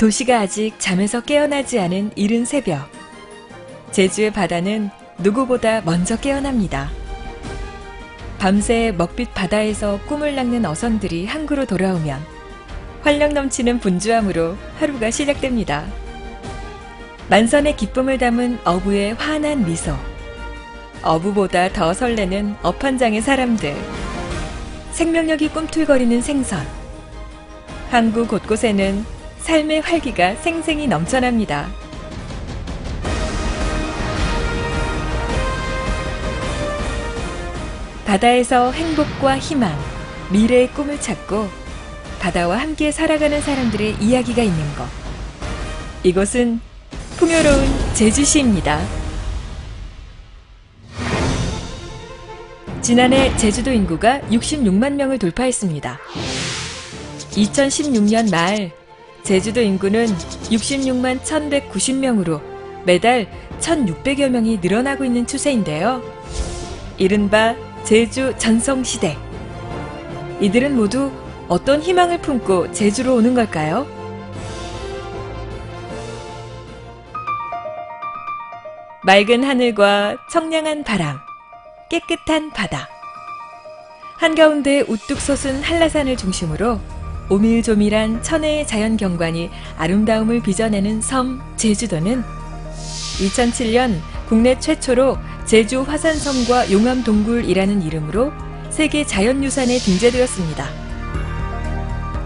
도시가 아직 잠에서 깨어나지 않은 이른 새벽. 제주의 바다는 누구보다 먼저 깨어납니다. 밤새 먹빛 바다에서 꿈을 낚는 어선들이 항구로 돌아오면 활력 넘치는 분주함으로 하루가 시작됩니다. 만선의 기쁨을 담은 어부의 환한 미소. 어부보다 더 설레는 어판장의 사람들. 생명력이 꿈틀거리는 생선. 항구 곳곳에는 삶의 활기가 생생히 넘쳐납니다. 바다에서 행복과 희망, 미래의 꿈을 찾고 바다와 함께 살아가는 사람들의 이야기가 있는 곳. 이곳은 풍요로운 제주시입니다. 지난해 제주도 인구가 66만 명을 돌파했습니다. 2016년 말 제주도 인구는 66만 1,190명으로 매달 1,600여 명이 늘어나고 있는 추세인데요. 이른바 제주 전성시대. 이들은 모두 어떤 희망을 품고 제주로 오는 걸까요? 맑은 하늘과 청량한 바람, 깨끗한 바다. 한가운데 우뚝 솟은 한라산을 중심으로 오밀조밀한 천혜의 자연 경관이 아름다움을 빚어내는 섬 제주도는 2007년 국내 최초로 제주 화산섬과 용암동굴이라는 이름으로 세계 자연유산에 등재되었습니다.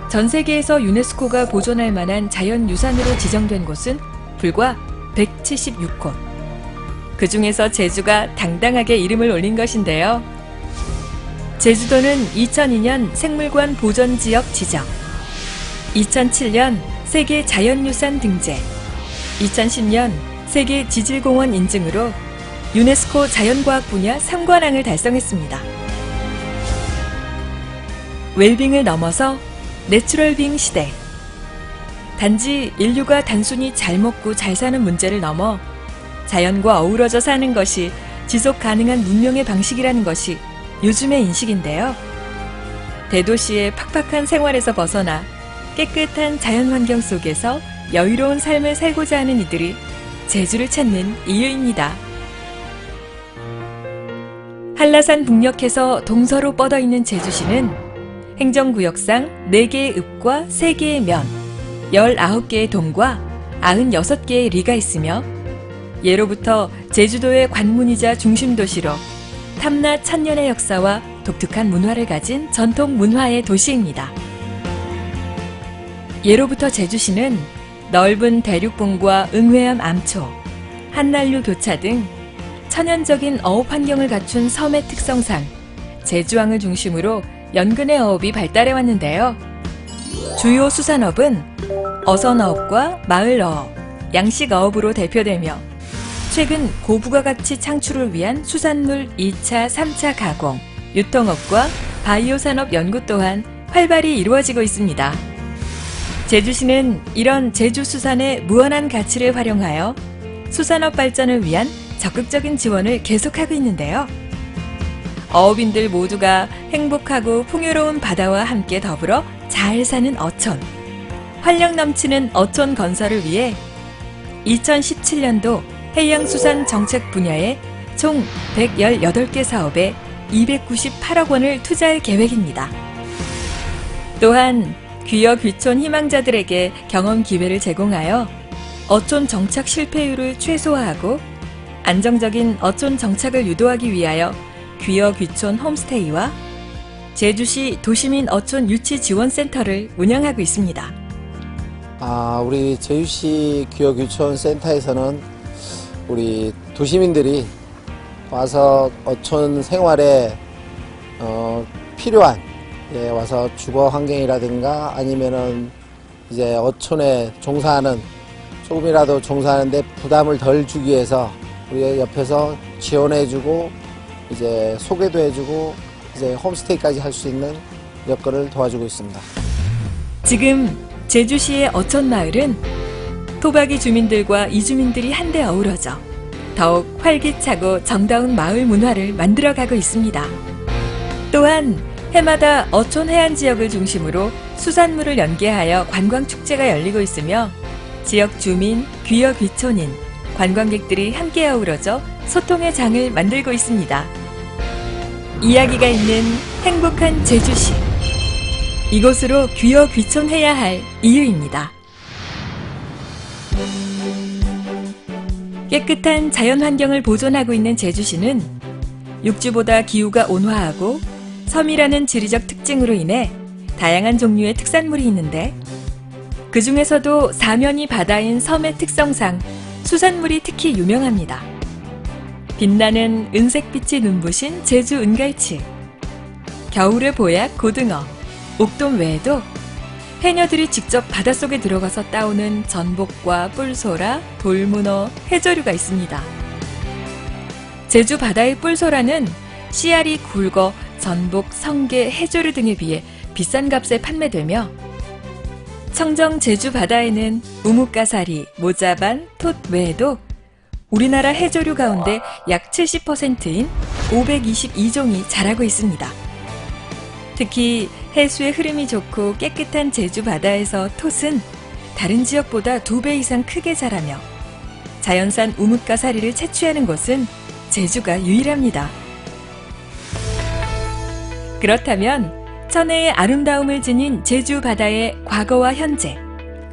전 세계에서 유네스코가 보존할 만한 자연유산으로 지정된 곳은 불과 176곳. 그 중에서 제주가 당당하게 이름을 올린 것인데요. 제주도는 2002년 생물관 보전지역 지정, 2007년 세계 자연유산 등재, 2010년 세계 지질공원 인증으로 유네스코 자연과학 분야 3관왕을 달성했습니다. 웰빙을 넘어서 내추럴빙 시대. 단지 인류가 단순히 잘 먹고 잘 사는 문제를 넘어 자연과 어우러져 사는 것이 지속 가능한 문명의 방식이라는 것이 요즘의 인식인데요. 대도시의 팍팍한 생활에서 벗어나 깨끗한 자연 환경 속에서 여유로운 삶을 살고자 하는 이들이 제주를 찾는 이유입니다. 한라산 북녘에서 동서로 뻗어있는 제주시는 행정구역상 4개의 읍과 3개의 면, 19개의 동과 96개의 리가 있으며 예로부터 제주도의 관문이자 중심도시로 탐나 천년의 역사와 독특한 문화를 가진 전통 문화의 도시입니다. 예로부터 제주시는 넓은 대륙봉과 응회암 암초, 한날류 교차 등 천연적인 어업 환경을 갖춘 섬의 특성상 제주항을 중심으로 연근의 어업이 발달해 왔는데요. 주요 수산업은 어선어업과 마을어업, 양식어업으로 대표되며 최근 고부가가치 창출을 위한 수산물 2차, 3차 가공, 유통업과 바이오 산업 연구 또한 활발히 이루어지고 있습니다. 제주시는 이런 제주 수산의 무한한 가치를 활용하여 수산업 발전을 위한 적극적인 지원을 계속하고 있는데요. 어업인들 모두가 행복하고 풍요로운 바다와 함께 더불어 잘 사는 어촌, 활력 넘치는 어촌 건설을 위해 2017년도 해양수산 정책 분야에 총 118개 사업에 298억 원을 투자할 계획입니다. 또한 귀여 귀촌 희망자들에게 경험 기회를 제공하여 어촌 정착 실패율을 최소화하고 안정적인 어촌 정착을 유도하기 위하여 귀여 귀촌 홈스테이와 제주시 도시민 어촌 유치 지원센터를 운영하고 있습니다. 우리 제주시 귀여 귀촌 센터에서는 우리 도시민들이 와서 어촌 생활에 필요한 와서 주거 환경이라든가 아니면은 이제 어촌에 종사하는 조금이라도 종사하는데 부담을 덜 주기 위해서 우리 옆에서 지원해주고 이제 소개도 해주고 이제 홈스테이까지 할 수 있는 여건을 도와주고 있습니다. 지금 제주시의 어촌마을은 토박이 주민들과 이주민들이 한데 어우러져 더욱 활기차고 정다운 마을 문화를 만들어가고 있습니다. 또한 해마다 어촌 해안 지역을 중심으로 수산물을 연계하여 관광축제가 열리고 있으며 지역 주민, 귀여 귀촌인, 관광객들이 함께 어우러져 소통의 장을 만들고 있습니다. 이야기가 있는 행복한 제주시. 이곳으로 귀여 귀촌해야 할 이유입니다. 깨끗한 자연 환경을 보존하고 있는 제주시는 육지보다 기후가 온화하고 섬이라는 지리적 특징으로 인해 다양한 종류의 특산물이 있는데 그 중에서도 사면이 바다인 섬의 특성상 수산물이 특히 유명합니다. 빛나는 은색빛이 눈부신 제주 은갈치, 겨울의 보약 고등어, 옥돔 외에도 해녀들이 직접 바닷속에 들어가서 따오는 전복과 뿔소라, 돌문어, 해조류가 있습니다. 제주 바다의 뿔소라는 씨알이 굵어 전복, 성게, 해조류 등에 비해 비싼 값에 판매되며 청정 제주 바다에는 우뭇가사리, 모자반, 톳 외에도 우리나라 해조류 가운데 약 70%인 522종이 자라고 있습니다. 특히 해수의 흐름이 좋고 깨끗한 제주 바다에서 톳은 다른 지역보다 2배 이상 크게 자라며 자연산 우뭇가사리를 채취하는 곳은 제주가 유일합니다. 그렇다면 천혜의 아름다움을 지닌 제주 바다의 과거와 현재,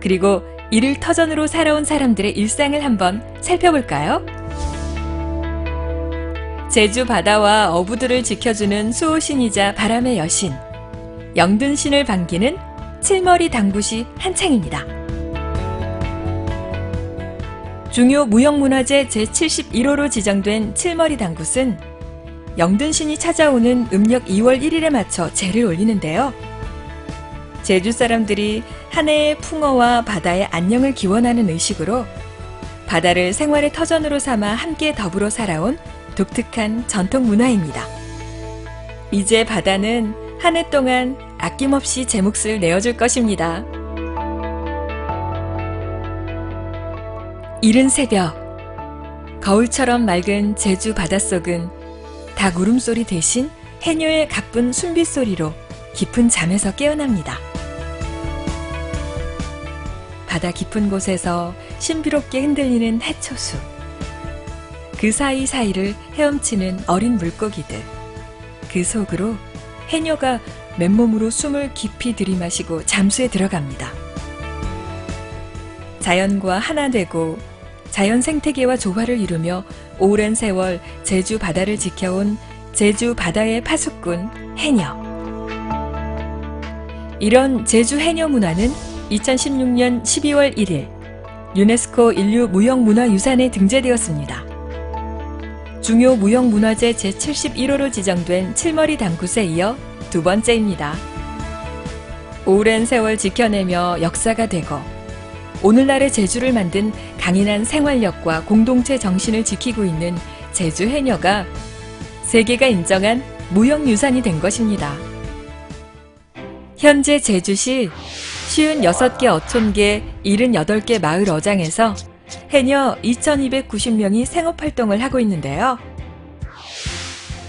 그리고 이를 터전으로 살아온 사람들의 일상을 한번 살펴볼까요? 제주 바다와 어부들을 지켜주는 수호신이자 바람의 여신, 영든신을 반기는 칠머리 당굿이 한창입니다. 중요 무형문화재 제71호로 지정된 칠머리 당굿은 영든신이 찾아오는 음력 2월 1일에 맞춰 제를 올리는데요. 제주 사람들이 한 해의 풍어와 바다의 안녕을 기원하는 의식으로 바다를 생활의 터전으로 삼아 함께 더불어 살아온 독특한 전통 문화입니다. 이제 바다는 한 해 동안 아낌없이 제 몫을 내어줄 것입니다. 이른 새벽, 거울처럼 맑은 제주 바닷속은 닭 울음소리 대신 해녀의 가쁜 숨빗소리로 깊은 잠에서 깨어납니다. 바다 깊은 곳에서 신비롭게 흔들리는 해초수, 그 사이사이를 헤엄치는 어린 물고기들, 그 속으로 해녀가 맨몸으로 숨을 깊이 들이마시고 잠수에 들어갑니다. 자연과 하나 되고 자연 생태계와 조화를 이루며 오랜 세월 제주 바다를 지켜온 제주 바다의 파수꾼 해녀. 이런 제주 해녀 문화는 2016년 12월 1일 유네스코 인류 무형문화유산에 등재되었습니다. 중요 무형문화재 제71호로 지정된 칠머리 당굿에 이어 두 번째입니다. 오랜 세월 지켜내며 역사가 되고 오늘날의 제주를 만든 강인한 생활력과 공동체 정신을 지키고 있는 제주 해녀가 세계가 인정한 무형유산이 된 것입니다. 현재 제주시 56개 어촌계 78개 마을 어장에서 해녀 2290명이 생업활동을 하고 있는데요.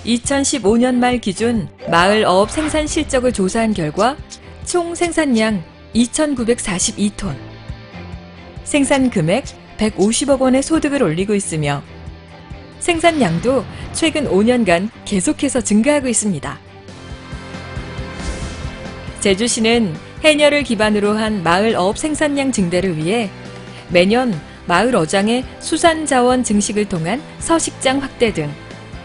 2015년 말 기준 마을 어업 생산 실적을 조사한 결과 총 생산량 2,942톤, 생산 금액 150억 원의 소득을 올리고 있으며 생산량도 최근 5년간 계속해서 증가하고 있습니다. 제주시는 해녀를 기반으로 한 마을 어업 생산량 증대를 위해 매년 마을 어장의 수산자원 증식을 통한 서식장 확대 등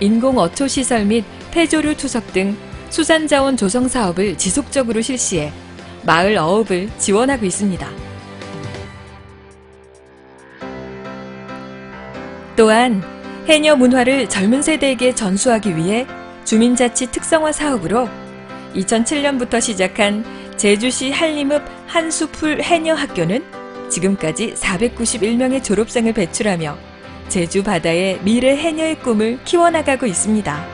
인공 어초 시설 및 폐조류 투석 등 수산자원 조성 사업을 지속적으로 실시해 마을 어업을 지원하고 있습니다. 또한 해녀 문화를 젊은 세대에게 전수하기 위해 주민자치 특성화 사업으로 2007년부터 시작한 제주시 한림읍 한수풀 해녀 학교는 지금까지 491명의 졸업생을 배출하며 제주 바다의 미래 해녀의 꿈을 키워나가고 있습니다.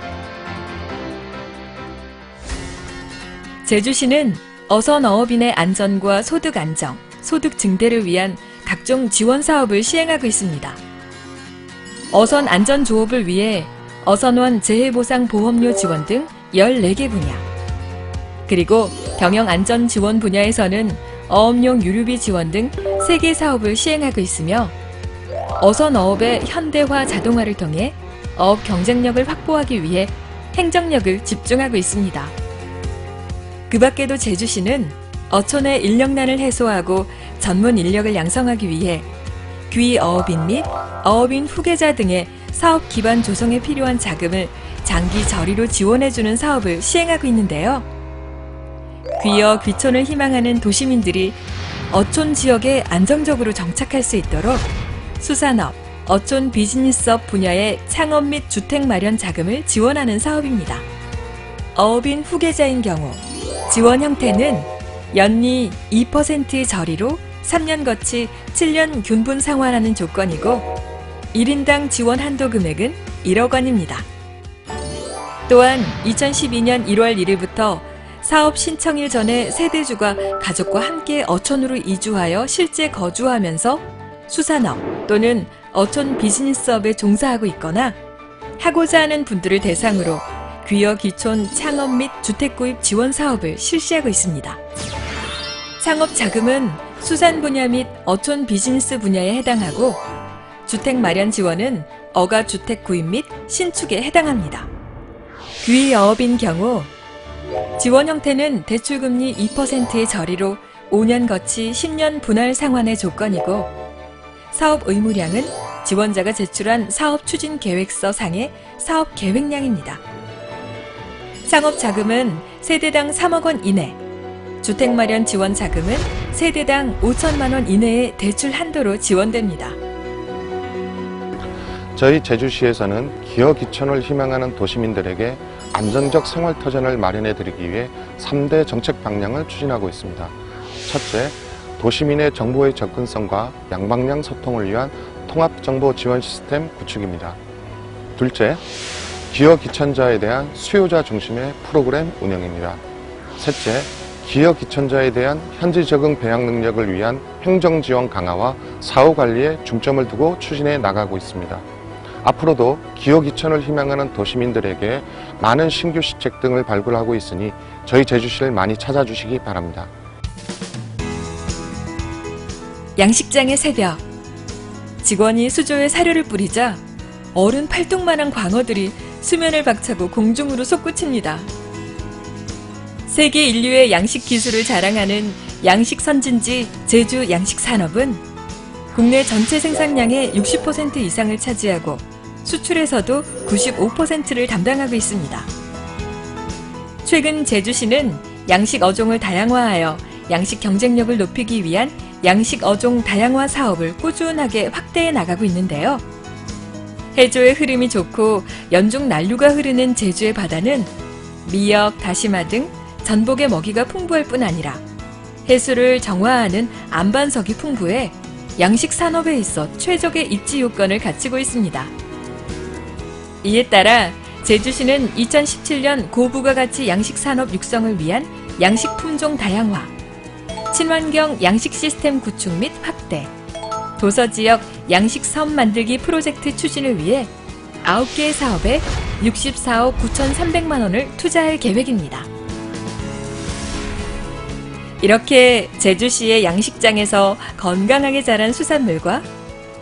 제주시는 어선 어업인의 안전과 소득 안정, 소득 증대를 위한 각종 지원 사업을 시행하고 있습니다. 어선 안전 조업을 위해 어선원 재해보상 보험료 지원 등 14개 분야, 그리고 경영 안전 지원 분야에서는 어업용 유류비 지원 등 3개 사업을 시행하고 있으며 어선어업의 현대화 자동화를 통해 어업 경쟁력을 확보하기 위해 행정력을 집중하고 있습니다. 그 밖에도 제주시는 어촌의 인력난을 해소하고 전문 인력을 양성하기 위해 귀어업인 및 어업인 후계자 등의 사업 기반 조성에 필요한 자금을 장기 저리로 지원해주는 사업을 시행하고 있는데요. 귀어 귀촌을 희망하는 도시민들이 어촌 지역에 안정적으로 정착할 수 있도록 수산업, 어촌 비즈니스업 분야의 창업 및 주택 마련 자금을 지원하는 사업입니다. 어업인 후계자인 경우 지원 형태는 연리 2%의 저리로 3년 거치 7년 균분 상환하는 조건이고 1인당 지원 한도 금액은 1억 원입니다. 또한 2012년 1월 1일부터 사업 신청일 전에 세대주가 가족과 함께 어촌으로 이주하여 실제 거주하면서 수산업 또는 어촌 비즈니스업에 종사하고 있거나 하고자 하는 분들을 대상으로 귀여 귀촌 창업 및 주택 구입 지원 사업을 실시하고 있습니다. 창업 자금은 수산 분야 및 어촌 비즈니스 분야에 해당하고 주택 마련 지원은 어가 주택 구입 및 신축에 해당합니다. 귀어업인 경우 지원 형태는 대출금리 2%의 저리로 5년 거치 10년 분할 상환의 조건이고 사업 의무량은 지원자가 제출한 사업 추진 계획서 상의 사업 계획량입니다. 창업 자금은 세대당 3억 원 이내, 주택 마련 지원 자금은 세대당 5천만 원 이내의 대출 한도로 지원됩니다. 저희 제주시에서는 기여 귀촌을 희망하는 도시민들에게 안정적 생활터전을 마련해드리기 위해 3대 정책 방향을 추진하고 있습니다. 첫째, 도시민의 정보의 접근성과 양방향 소통을 위한 통합정보 지원 시스템 구축입니다. 둘째, 기여 귀천자에 대한 수요자 중심의 프로그램 운영입니다. 셋째, 기여 귀천자에 대한 현지 적응 배양 능력을 위한 행정지원 강화와 사후관리에 중점을 두고 추진해 나가고 있습니다. 앞으로도 기여 귀천을 희망하는 도시민들에게 많은 신규 시책 등을 발굴하고 있으니 저희 제주시를 많이 찾아주시기 바랍니다. 양식장의 새벽, 직원이 수조에 사료를 뿌리자 어른 팔뚝만한 광어들이 수면을 박차고 공중으로 솟구칩니다. 세계 인류의 양식 기술을 자랑하는 양식 선진지 제주 양식산업은 국내 전체 생산량의 60% 이상을 차지하고 수출에서도 95%를 담당하고 있습니다. 최근 제주시는 양식 어종을 다양화하여 양식 경쟁력을 높이기 위한 양식 어종 다양화 사업을 꾸준하게 확대해 나가고 있는데요. 해조의 흐름이 좋고 연중 난류가 흐르는 제주의 바다는 미역, 다시마 등 전복의 먹이가 풍부할 뿐 아니라 해수를 정화하는 안반석이 풍부해 양식 산업에 있어 최적의 입지 요건을 갖추고 있습니다. 이에 따라 제주시는 2017년 고부가가치 양식 산업 육성을 위한 양식 품종 다양화, 친환경 양식 시스템 구축 및 확대, 도서지역 양식섬 만들기 프로젝트 추진을 위해 9개의 사업에 64억 9,300만 원을 투자할 계획입니다. 이렇게 제주시의 양식장에서 건강하게 자란 수산물과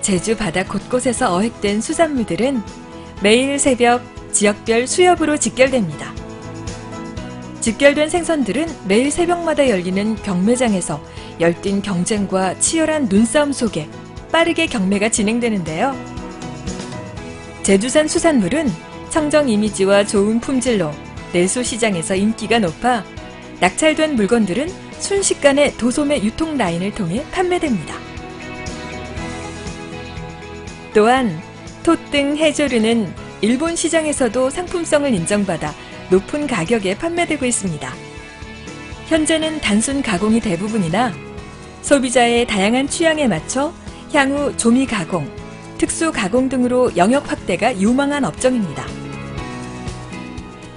제주 바다 곳곳에서 어획된 수산물들은 매일 새벽 지역별 수협으로 직결됩니다. 직결된 생선들은 매일 새벽마다 열리는 경매장에서 열띤 경쟁과 치열한 눈싸움 속에 빠르게 경매가 진행되는데요. 제주산 수산물은 청정 이미지와 좋은 품질로 내수 시장에서 인기가 높아 낙찰된 물건들은 순식간에 도소매 유통 라인을 통해 판매됩니다. 또한 톳등 해조류는 일본 시장에서도 상품성을 인정받아 높은 가격에 판매되고 있습니다. 현재는 단순 가공이 대부분이나 소비자의 다양한 취향에 맞춰 향후 조미 가공, 특수 가공 등으로 영역 확대가 유망한 업종입니다.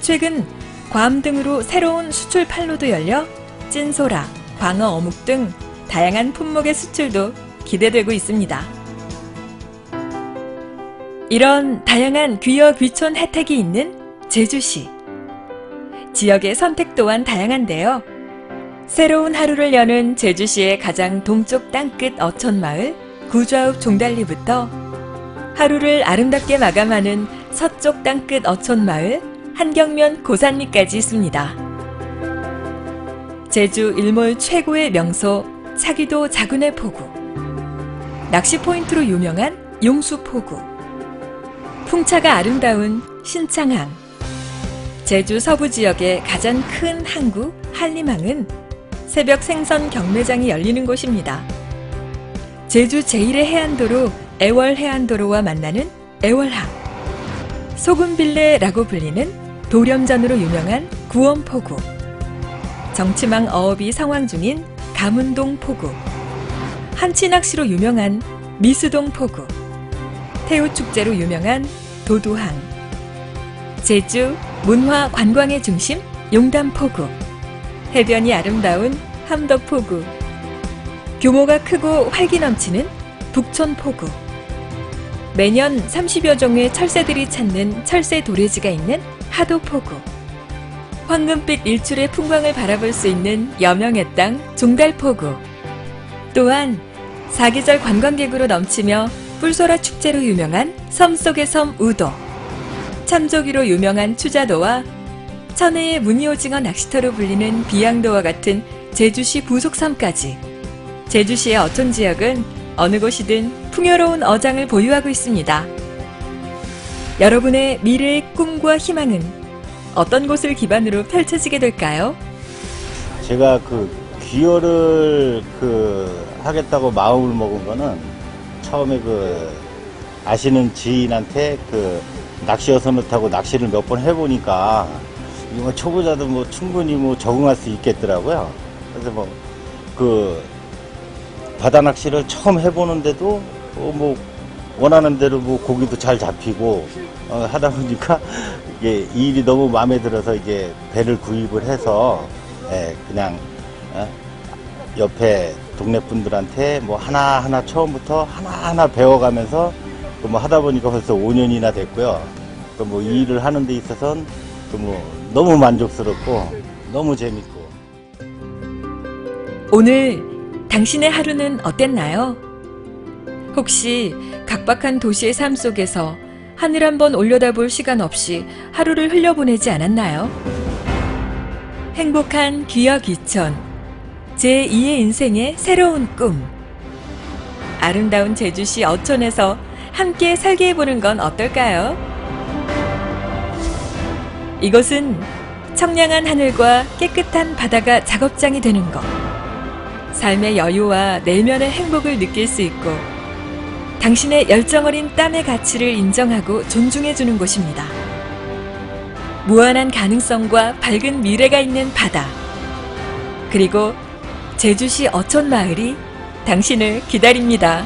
최근 괌 등으로 새로운 수출 판로도 열려 찐소라, 광어 어묵 등 다양한 품목의 수출도 기대되고 있습니다. 이런 다양한 귀여 귀촌 혜택이 있는 제주시. 지역의 선택 또한 다양한데요. 새로운 하루를 여는 제주시의 가장 동쪽 땅끝 어촌마을 구좌읍 종달리부터 하루를 아름답게 마감하는 서쪽 땅끝 어촌마을 한경면 고산리까지 있습니다. 제주 일몰 최고의 명소 차기도 자군의 포구, 낚시 포인트로 유명한 용수포구, 풍차가 아름다운 신창항, 제주 서부 지역의 가장 큰 항구 한림항은 새벽 생선 경매장이 열리는 곳입니다. 제주 제1의 해안도로 애월해안도로와 만나는 애월항, 소금빌레라고 불리는 도렴전으로 유명한 구원포구, 정치망 어업이 상황 중인 가문동 포구, 한치낚시로 유명한 미수동 포구, 태우축제로 유명한 도도항, 제주 문화 관광의 중심 용담포구, 해변이 아름다운 함덕포구, 규모가 크고 활기 넘치는 북촌포구, 매년 30여 종의 철새들이 찾는 철새 도래지가 있는 하도포구, 황금빛 일출의 풍광을 바라볼 수 있는 여명의 땅 종달포구, 또한 사계절 관광객으로 넘치며 뿔소라 축제로 유명한 섬 속의 섬 우도, 참조기로 유명한 추자도와 천혜의 무늬오징어 낚시터로 불리는 비양도와 같은 제주시 부속섬까지 제주시의 어촌 지역은 어느 곳이든 풍요로운 어장을 보유하고 있습니다. 여러분의 미래의 꿈과 희망은 어떤 곳을 기반으로 펼쳐지게 될까요? 제가 귀어를 하겠다고 마음을 먹은 거는 처음에 아시는 지인한테 낚시 어선을 타고 낚시를 몇 번 해보니까 이거 초보자도 충분히 적응할 수 있겠더라고요. 그래서 바다 낚시를 처음 해보는데도 원하는 대로 고기도 잘 잡히고 하다 보니까 이게 이 일이 너무 마음에 들어서 이게 배를 구입을 해서 그냥 옆에 동네 분들한테 하나하나 처음부터 하나하나 배워가면서 하다 보니까 벌써 5년이나 됐고요. 이 일을 하는 데 있어서는 너무 만족스럽고 너무 재밌고. 오늘 당신의 하루는 어땠나요? 혹시 각박한 도시의 삶 속에서 하늘 한번 올려다볼 시간 없이 하루를 흘려보내지 않았나요? 행복한 기억 이촌, 제2의 인생의 새로운 꿈. 아름다운 제주시 어촌에서 함께 살게 해보는 건 어떨까요? 이곳은 청량한 하늘과 깨끗한 바다가 작업장이 되는 것, 삶의 여유와 내면의 행복을 느낄 수 있고 당신의 열정어린 땀의 가치를 인정하고 존중해주는 곳입니다. 무한한 가능성과 밝은 미래가 있는 바다, 그리고 제주시 어촌마을이 당신을 기다립니다.